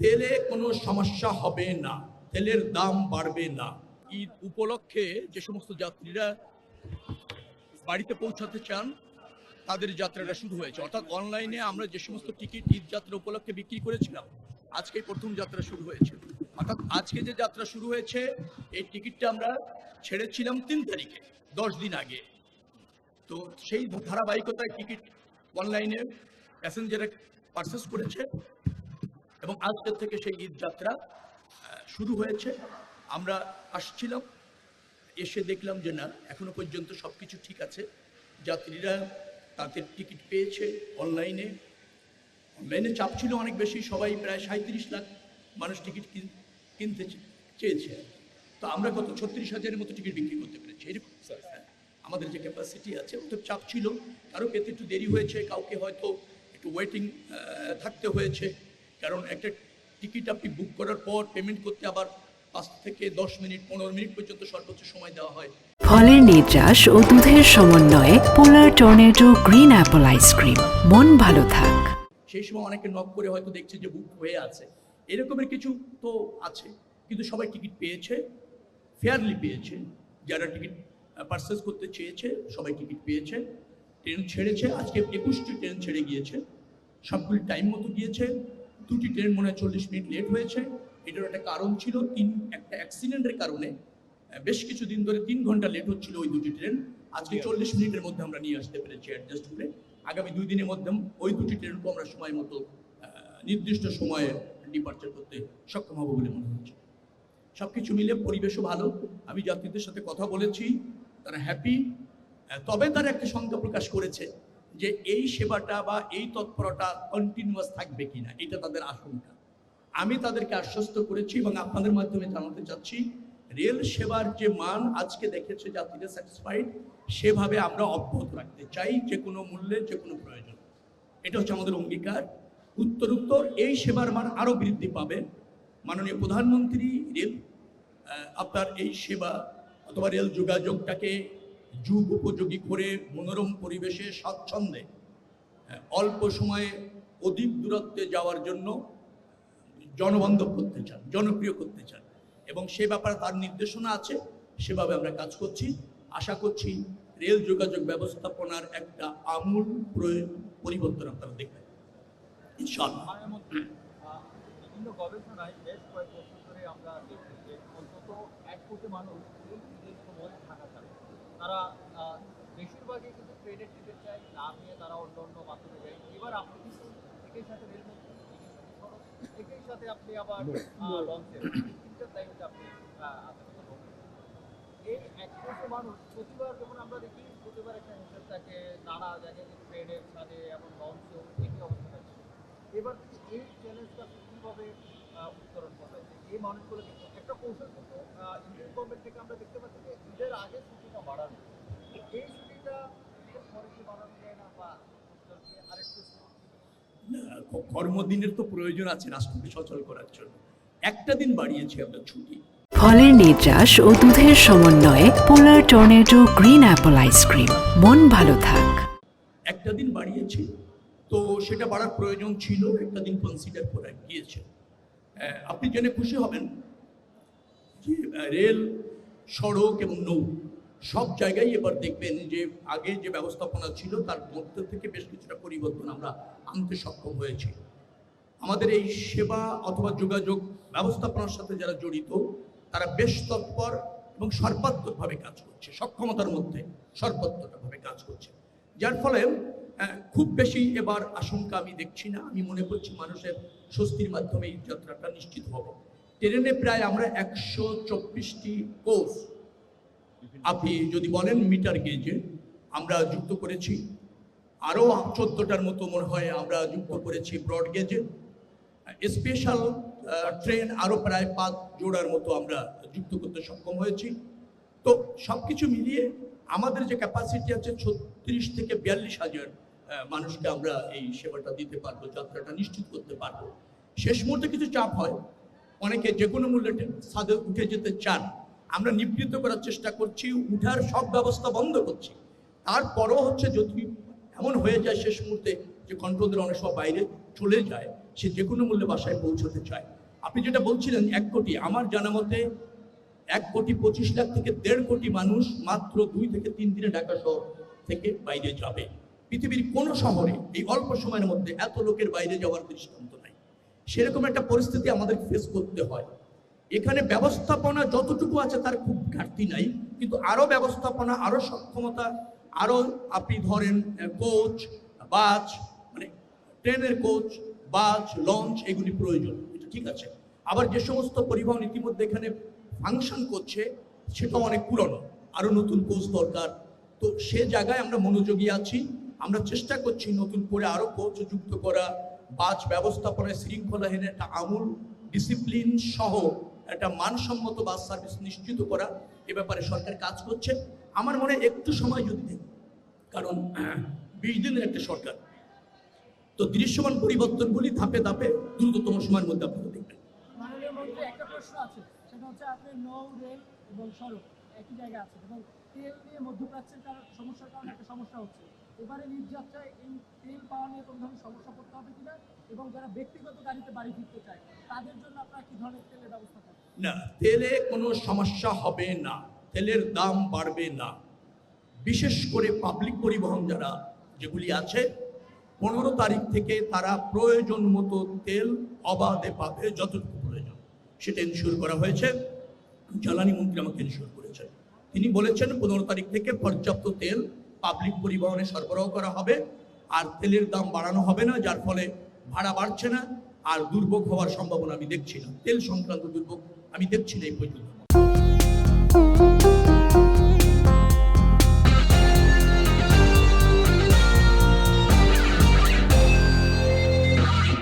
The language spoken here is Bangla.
তেলে কোনো সমস্যা হবে না, তেলের দাম বাড়বে না। ঈদ উপলক্ষে যে সমস্ত যাত্রীরা বাড়িতে পৌঁছাতে চান তাদের যাত্রাটা শুরু হয়েছে, অর্থাৎ অনলাইনে আমরা যে সমস্ত টিকিট ঈদ যাত্রা উপলক্ষে বিক্রি করেছিলাম আজকে প্রথম যাত্রা শুরু হয়েছে। অর্থাৎ আজকে যে যাত্রা শুরু হয়েছে এই টিকিটটা আমরা ছেড়েছিলাম 3 তারিখে, 10 দিন আগে। তো সেই ধারাবাহিকতায় টিকিট অনলাইনে প্যাসেঞ্জারে পারচেস করেছে এবং আজকের থেকে সেই ঈদ যাত্রা শুরু হয়েছে। আমরা আসছিলাম, এসে দেখলাম যে না, এখনো পর্যন্ত সব কিছু ঠিক আছে। যাত্রীরা তাদের টিকিট পেয়েছে অনলাইনে চাপ ছিল অনেক বেশি, সবাই প্রায় 37 লাখ মানুষ টিকিট কিনতে চেয়েছে। তো আমরা গত 36,000-এর মতো টিকিট বিক্রি করতে পেরেছি এরকম স্যার। আমাদের যে ক্যাপাসিটি আছে ওটা চাপ ছিল, কারো পেতে একটু দেরি হয়েছে, কাউকে হয়তো একটু ওয়েটিং থাকতে হয়েছে, কারণ একটা টিকিট আপনি বুক করার পর পেমেন্ট করতে আবার 5 থেকে 10 মিনিট 15 মিনিট পর্যন্ত সর্বোচ্চ সময় দেওয়া হয়। ফলের নির্যাস ও দুধের সমন্বয়ে পোলার টর্নেডো গ্রিন অ্যাপল আইসক্রিম, মন ভালো থাক। সেই সময় অনেকে নক করে হয়তো দেখছে যে বুক হয়ে আছে, এরকমের কিছু তো আছে, কিন্তু সবাই টিকিট পেয়েছে, ফেয়ারলি পেয়েছে। যারা টিকিট পারচেস করতে চেয়েছে সবাই টিকিট পেয়েছে। ট্রেন ছেড়েছে, আজকে 21টি ট্রেন ছেড়ে গিয়েছে, সবগুলি টাইম মতো গিয়েছে। 2টি ট্রেন মনে হয় 40 মিনিট লেট হয়েছে। এটার একটা কারণ ছিল, একটা অ্যাক্সিডেন্টের কারণে বেশ কিছুদিন ধরে 3 ঘন্টা লেট হচ্ছিল ওই 2টি ট্রেন। আজকে 40 মিনিটের মধ্যে আমরা নিয়ে আসতে পেরেছি অ্যাডজাস্ট করে। আগামী 2 দিনের মধ্যে ওই 2টি ট্রেনকে আমরা সময় মতো নির্দিষ্ট সময়ে ডিপার্চার করতে সক্ষম হব বলে মনে হচ্ছে। সব কিছু মিলে পরিবেশও ভালো, আমি যাত্রীদের সাথে কথা বলেছি, তারা হ্যাপি। তবে তারা একটা শঙ্কা প্রকাশ করেছে যে এই সেবাটা বা এই তৎপরতা কন্টিনিউয়াস থাকবে কিনা, এটা তাদের আশঙ্কা। আমি তাদেরকে আশ্বস্ত করেছি এবং আপনাদের মাধ্যমে জানাতে চাচ্ছি, রেল সেবার যে মান আজকে দেখেছে যাত্রীরা স্যাটিসফাইড, সেভাবে আমরা অব্যাহত রাখতে চাই, যে কোনো মূল্যে, যে কোনো প্রয়োজন। এটা হচ্ছে আমাদের অঙ্গীকার। উত্তরোত্তর এই সেবার মান আরও বৃদ্ধি পাবে। মাননীয় প্রধানমন্ত্রী রেল আপনার এই সেবা অথবা রেল যোগাযোগটাকে যুগ উপযোগী করে মনোরম পরিবেশে স্বাচ্ছন্দ্যে অল্প সময়ে অধিক দূরত্বে যাওয়ার জন্য জনবান্ধব করতে চান, জনপ্রিয় করতে চান, এবং সে ব্যাপারে তার নির্দেশনা আছে, সেভাবে আমরা কাজ করছি। আশা করছি রেল যোগাযোগ ব্যবস্থাপনার একটা আমূল পরিবর্তন আপনারা দেখবেন ইনশাআল্লাহ। বিভিন্ন গবেষণায় বেশ কয়েক বছর ধরে আমরা দেখছি যে অন্তত 1 কোটি মানুষ এই ঈদের সময় ঢাকা ছাড়ে। তারা বেশিরভাগই কিন্তু ট্রেনের টিকিট চায় না নিয়ে, তারা অন্য অন্য মাধ্যমে যায়। এবার আপনি কিন্তু একই সাথে রেলমন্ত্রী, একই সাথে আপনি আবার লঞ্চের 3টা টাইমে আপনি এই 1 কোটি মানুষ প্রতিবার, যেমন আমরা দেখি প্রতিবার একটা হিসেব থাকে, নানা জায়গায় ট্রেনের সাথে এবং লঞ্চেও একই অবস্থা থাকে। এবার থেকে এই চ্যালেঞ্জটা কীভাবে উত্তরণ করা যায়? এই মানুষগুলোকে একটা কৌশল কিন্তু ইন্ডিয়ান গভর্নমেন্ট থেকে আমরা দেখতে পাচ্ছি যে ঈদের আগে ছুটিটা বাড়ানো, এই ছুটিটা ঈদের পরে কি বাড়ানো যায় না, বা আরেকটু কর্মদিনের তো প্রয়োজন আছে রাষ্ট্রকে সচল করার জন্য। একটা দিন বাড়িয়েছি আমরা ছুটি। ফলের নির্যাস ও দুধের সমন্বয়ে পোলার টর্নেডো গ্রিন অ্যাপল আইসক্রিম, মন ভালো থাক। একটা দিন বাড়িয়েছি, তো সেটা বাড়ার প্রয়োজন ছিল, একটা দিন কনসিডার করে গিয়েছে। আপনি জেনে খুশি হবেন যে রেল, সড়ক এবং নৌ সব জায়গায় এবার দেখবেন যে আগে যে ব্যবস্থাপনা ছিল তার মধ্যে থেকে বেশ কিছুটা পরিবর্তন আমরা আনতে সক্ষম হয়েছি। আমাদের এই সেবা অথবা যোগাযোগ ব্যবস্থাপনার সাথে যারা জড়িত তারা বেশ তৎপর এবং সর্বাত্মকভাবে কাজ করছে, সক্ষমতার মধ্যে সর্বাত্মকভাবে কাজ করছে, যার ফলে খুব বেশি এবার আশঙ্কা আমি দেখছি না। আমি মনে করছি মানুষের স্বস্তির মাধ্যমে এই যাত্রাটা নিশ্চিত হবে। ট্রেনে প্রায় আমরা 124টি কোচ, আপনি যদি বলেন মিটার গেজে আমরা যুক্ত করেছি, আরও 14টার মতো মনে হয় আমরা যুক্ত করেছি ব্রড গেজে। স্পেশাল ট্রেন আরও প্রায় 5 জোড়ার মতো আমরা যুক্ত করতে সক্ষম হয়েছি। তো সব কিছু মিলিয়ে আমাদের যে ক্যাপাসিটি আছে 36 থেকে 42,000 মানুষকে আমরা এই সেবাটা দিতে পারবো, যাত্রাটা নিশ্চিত করতে পারবো। শেষ মুহূর্তে কিছু চাপ হয়, অনেকে যে কোনো মূল্যে ছাদে উঠে যেতে চান, আমরা নিবৃত্ত করার চেষ্টা করছি, উঠার সব ব্যবস্থা বন্ধ করছি। তারপরও হচ্ছে যদি এমন হয়ে যায় শেষ মুহূর্তে যে কন্ট্রোলদের অনেক সময় বাইরে চলে যায়, সে যে কোনো মূল্যে বাসায় পৌঁছতে চায়। আপনি যেটা বলছিলেন 1 কোটি, আমার জানা মতে 1,25,00,000 থেকে 1.5 কোটি মানুষ মাত্র 2 থেকে 3 দিনে ঢাকা শহর থেকে বাইরে যাবে। পৃথিবীর কোনো শহরে এই অল্প সময়ের মধ্যে এত লোকের বাইরে যাওয়ার দৃষ্টান্ত নাই। সেরকম একটা পরিস্থিতি আমাদের ফেস করতে হয়। এখানে ব্যবস্থাপনা যতটুকু আছে তার খুব ঘাটতি নাই, কিন্তু আরো ব্যবস্থাপনা, আরো সক্ষমতা, আরো আপনি ধরেন কোচ, বাস, মানে ট্রেনের কোচ, বাস, লঞ্চ, এগুলি প্রয়োজন, এটা ঠিক আছে। আবার যে সমস্ত পরিবহন ইতিমধ্যে এখানে ফাংশন করছে সেটা অনেক পুরনো, আরো নতুন কোচ দরকার। তো সে জায়গায় আমরা মনোযোগী আছি, আমরা চেষ্টা করছি নতুন করে আরো কোচ যুক্ত করা, বাস ব্যবস্থাপনায় শৃঙ্খলাহীন একটা আমূল ডিসিপ্লিন সহ একটা মানসম্মত বাস সার্ভিস নিশ্চিত করা, এ ব্যাপারে সরকার কাজ করছে। আমার মনে হয় একটু সময় যদি দেয়, কারণ 20 দিনের একটা সরকার, তো দৃশ্যমান পরিবর্তনগুলি ধাপে ধাপে দ্রুততম সময়ের মধ্যে আপনারা দেখবেন। মাননীয় মন্ত্রী, একটা প্রশ্ন আছে, সেটা হচ্ছে আপনি নৌ, রেল এবং সড়ক একই জায়গায় আছে এবং তেল নিয়ে মধ্যপ্রাচ্যের সমস্যার কারণে একটা সমস্যা হচ্ছে। এবারে নির্যাত্রায় এই তেল পাওয়া নিয়ে কোনো ধরনের সমস্যা করতে হবে কিনা, এবং যারা ব্যক্তিগত গাড়িতে বাড়ি ফিরতে চায় তাদের জন্য আপনারা কি ধরনের তেলের ব্যবস্থা করেন? না, তেলে কোনো সমস্যা হবে না, তেলের দাম বাড়বে না। বিশেষ করে পাবলিক পরিবহন যারা যেগুলি আছে, 15 তারিখ থেকে তারা প্রয়োজন মতো তেল অবাধে পাবে, যতটুকু প্রয়োজন সেটা এনশিওর করা হয়েছে। জ্বালানি মন্ত্রী আমাকে এনশিওর করেছেন, তিনি বলেছেন 15 তারিখ থেকে পর্যাপ্ত তেল পাবলিক পরিবহনে সরবরাহ করা হবে, আর তেলের দাম বাড়ানো হবে না, যার ফলে ভাড়া বাড়ছে না, আর দুর্ভোগ হওয়ার সম্ভাবনা আমি দেখছি না। তেল সংক্রান্ত দুর্ভোগ আমি দেখছি না এই পর্যন্ত।